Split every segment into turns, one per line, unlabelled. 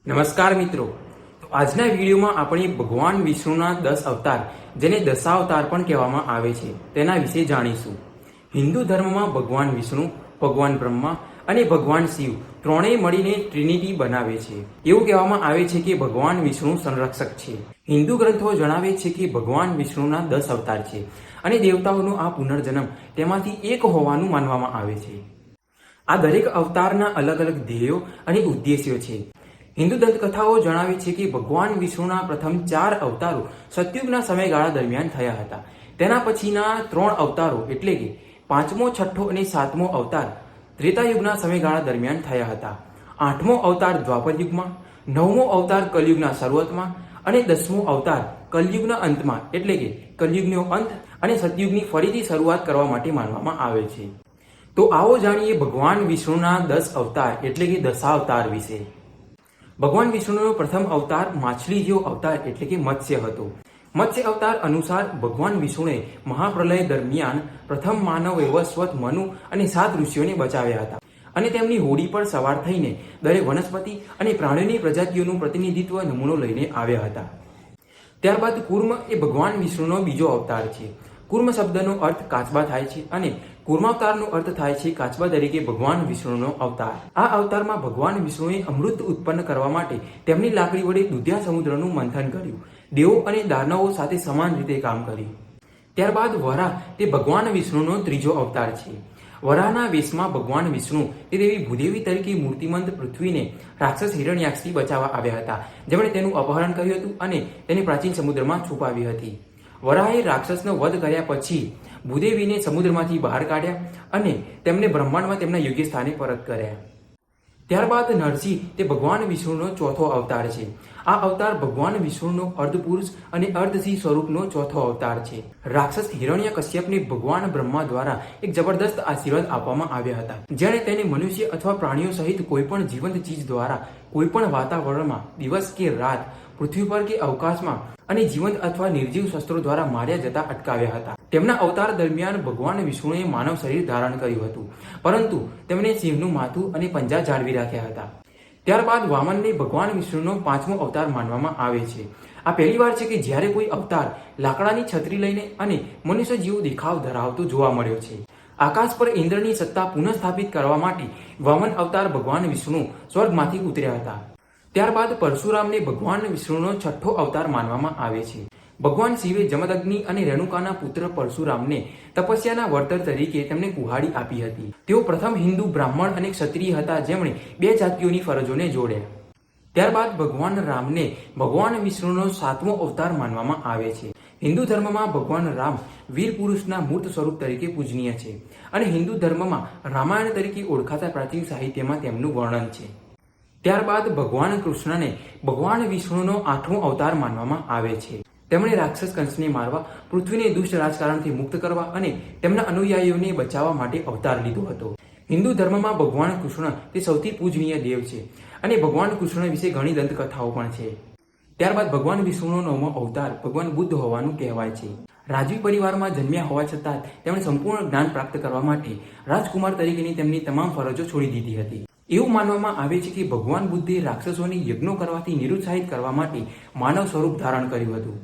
નમસ્કાર મિત્રો, તો આજના વિડીયોમાં આપણે ભગવાન વિષ્ણુના 10 અવતાર જેને દશાવતાર પણ કહેવામાં આવે છે તેના વિશે જાણીશું. હિન્દુ ધર્મમાં ભગવાન વિષ્ણુ, ભગવાન બ્રહ્મા અને ભગવાન શિવ ત્રણેય મળીને ટ્રિનિટી બનાવે છે. એવું કહેવામાં આવે છે કે ભગવાન વિષ્ણુ સંરક્ષક છે. હિન્દુ ગ્રંથો જણાવે છે કે ભગવાન વિષ્ણુના 10 અવતાર છે અને દેવતાઓનો આ પુનર્જન્મ તેમાંથી એક હોવાનું માનવામાં આવે છે. આ દરેક અવતારના અલગ અલગ ધ્યેયો અને ઉદ્દેશ્યો છે. હિન્દુ દંતકથાઓ જણાવે છે કે ભગવાન વિષ્ણુના પ્રથમ 4 અવતારો સતયુગના સમયગાળા દરમિયાન થયા હતા. તેના પછીના 3 અવતારો એટલે કે 5મો, 6ઠ્ઠો અને 7મો અવતાર ત્રેતાયુગના સમયગાળા દરમિયાન થયા હતા. 8મો અવતાર દ્વાપર યુગમાં, 9મો અવતાર કલયુગના શરૂઆતમાં અને 10મો અવતાર કલયુગના અંતમાં એટલે કે કલયુગનો અંત અને સતયુગની ફરીથી શરૂઆત કરવા માટે માનવામાં આવે છે. તો આવો જાણીએ ભગવાન વિષ્ણુના 10 અવતાર એટલે કે દશાવતાર વિશે. ભગવાન વિષ્ણુનો પ્રથમ અવતાર માછલી જેવો અવતાર એટલે કે મત્સ્ય હતો. મત્સ્ય અવતાર અનુસાર ભગવાન વિષ્ણુએ મહાપ્રલય દરમિયાન પ્રથમ માનવ વૈવસ્વત મનુ અને 7 ઋષિઓને બચાવ્યા હતા અને તેમની હોડી પર સવાર થઈને દરેક વનસ્પતિ અને પ્રાણીઓની પ્રજાતિઓનું પ્રતિનિધિત્વ નમૂનો લઈને આવ્યા હતા. ત્યારબાદ કુર્મ એ ભગવાન વિષ્ણુનો બીજો અવતાર છે. કુર્મ શબ્દનો અર્થ કાચબા થાય છે અને કુર્માવતારનો અર્થ થાય છે કાચબા તરીકે ભગવાન વિષ્ણુનો અવતાર. આ અવતારમાં ભગવાન વિષ્ણુએ અમૃત ઉત્પન્ન કરવા માટે તેમની લાકડી વડે દુધિયા સમુદ્રનું મંથન કર્યું. દેવો અને દાનવો સાથે સમાન રીતે કામ કર્યું. ત્યારબાદ વરાહ તે ભગવાન વિષ્ણુનો ત્રીજો અવતાર છે. વરાહના વેશમાં ભગવાન વિષ્ણુ તે દેવી ભૂદેવી તરીકે મૂર્તિમંત પૃથ્વીને રાક્ષસ હિરણ્યાક્ષથી બચાવવા આવ્યા હતા, જેમણે તેનું અપહરણ કર્યું હતું અને તેને પ્રાચીન સમુદ્રમાં છુપાવી હતી. વરાહે રાક્ષસનો વધ કર્યા પછી ભૂદેવીને સમુદ્રમાંથી બહાર કાઢ્યા અને તેમને બ્રહ્માંડમાં તેમના યોગ્ય સ્થાને પરત કર્યા. ત્યારબાદ નરસિંહ તે ભગવાન વિષ્ણુનો ચોથો અવતાર છે. આ અવતાર ભગવાન વિષ્ણુનો અર્ધપુરુષ અને અર્ધસિંહ સ્વરૂપનો ચોથો અવતાર છે. રાક્ષસ હિરણ્ય કશ્યપને ભગવાન બ્રહ્મા દ્વારા એક જબરદસ્ત આશીર્વાદ આપવામાં આવ્યા હતા, જેણે તેને મનુષ્ય અથવા પ્રાણીઓ સહિત કોઈ પણ જીવંત ચીજ દ્વારા કોઈ પણ વાતાવરણમાં દિવસ કે રાત, પૃથ્વી પર કે અવકાશમાં અને જીવંત અથવા નિર્જીવ શસ્ત્રો દ્વારા માર્યા જતા અટકાવ્યા હતા. તેમના અવતાર દરમિયાન ભગવાન વિષ્ણુએ માનવ શરીર ધારણ કર્યું હતું, પરંતુ તેમણે સિંહનું માથું અને પંજા જાળવી રાખ્યા હતા. ત્યારબાદ વામનને ભગવાન વિષ્ણુનો 5મો અવતાર માનવામાં આવે છે. આ પહેલીવાર છે કે જ્યારે કોઈ અવતાર લાકડાની છત્રી લઈને અને મનુષ્ય જેવો દેખાવ ધરાવતો જોવા મળ્યો છે. આકાશ પર ઇન્દ્રની સત્તા પુનઃસ્થાપિત કરવા માટે વામન અવતાર ભગવાન વિષ્ણુ સ્વર્ગમાંથી ઉતર્યા હતા. ત્યારબાદ પરશુરામને ભગવાન વિષ્ણુનો 6ઠ્ઠો અવતાર માનવામાં આવે છે. ભગવાન શિવે જમદગ્નિ અને રેણુકાના પુત્ર પરશુરામને તપસ્યાના વળતર તરીકે તેમને કુહાડી આપી હતી. તેઓ પ્રથમ હિન્દુ બ્રાહ્મણ અને ક્ષત્રિય હતા, જેમણે 2 જાતિઓની ફરજોને જોડ્યા. ત્યારબાદ ભગવાન રામને ભગવાન વિષ્ણુનો 7મો અવતાર માનવામાં આવે છે. હિન્દુ ધર્મમાં ભગવાન રામ વીર પુરુષના મૂર્ત સ્વરૂપ તરીકે પૂજનીય છે અને હિન્દુ ધર્મમાં રામાયણ તરીકે ઓળખાતા પ્રાચીન સાહિત્યમાં તેમનું વર્ણન છે. ત્યારબાદ ભગવાન કૃષ્ણને ભગવાન વિષ્ણુનો 8મો અવતાર માનવામાં આવે છે. તેમણે રાક્ષસ કંસને મારવા, પૃથ્વીને દુષ્ટ રાજકારણથી મુક્ત કરવા અને તેમના અનુયાયીઓને બચાવવા માટે અવતાર લીધો હતો. હિન્દુ ધર્મમાં ભગવાન કૃષ્ણ તે સૌથી પૂજનીય દેવ છે અને ભગવાન કૃષ્ણ વિશે ઘણી દંતકથાઓ પણ છે. ત્યારબાદ ભગવાન વિષ્ણુનો 9મો અવતાર ભગવાન બુદ્ધ હોવાનું કહેવાય છે. રાજવી પરિવારમાં જન્મ્યા હોવા છતાં તેમણે સંપૂર્ણ જ્ઞાન પ્રાપ્ત કરવા માટે રાજકુમાર તરીકેની તેમની તમામ ફરજો છોડી દીધી હતી. એવું માનવામાં આવે છે કે ભગવાન બુદ્ધે રાક્ષસોને યજ્ઞો કરવાથી નિરુત્સાહિત કરવા માટે માનવ સ્વરૂપ ધારણ કર્યું હતું.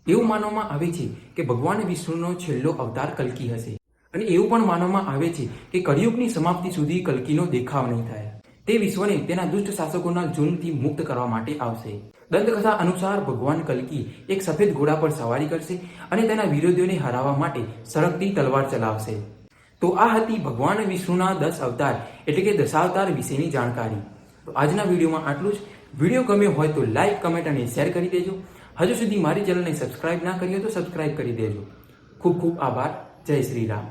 એવું માનવામાં આવે છે કે ભગવાન વિષ્ણુનો છેલ્લો અવતાર કલ્કી હશે અને એવું પણ માનવામાં આવે છે કે કળિયુગની સમાપ્તિ સુધી કલ્કીનો દેખાવ નહીં થાય. તે વિશ્વને તેના દુષ્ટ શાસકોના જુલ્મથી મુક્ત કરવા માટે આવશે. દંતકથા અનુસાર ભગવાન કલ્કી એક સફેદ ઘોડા પર સવારી કરશે અને તેના વિરોધીઓને હરાવવા માટે સળગતી તલવાર ચલાવશે. તો આ હતી ભગવાન વિષ્ણુના 10 અવતાર એટલે કે દશાવતાર વિશેની જાણકારી. તો આજના વિડીયોમાં આટલું જ. વિડીયો ગમ્યો હોય તો લાઈક, કમેન્ટ અને શેર કરી દેજો. હજુ સુધી મારી ચેનલને સબસ્ક્રાઇબ ના કરી હોય તો સબસ્ક્રાઇબ કરી દેજો. ખૂબ ખૂબ આભાર. જય શ્રી રામ.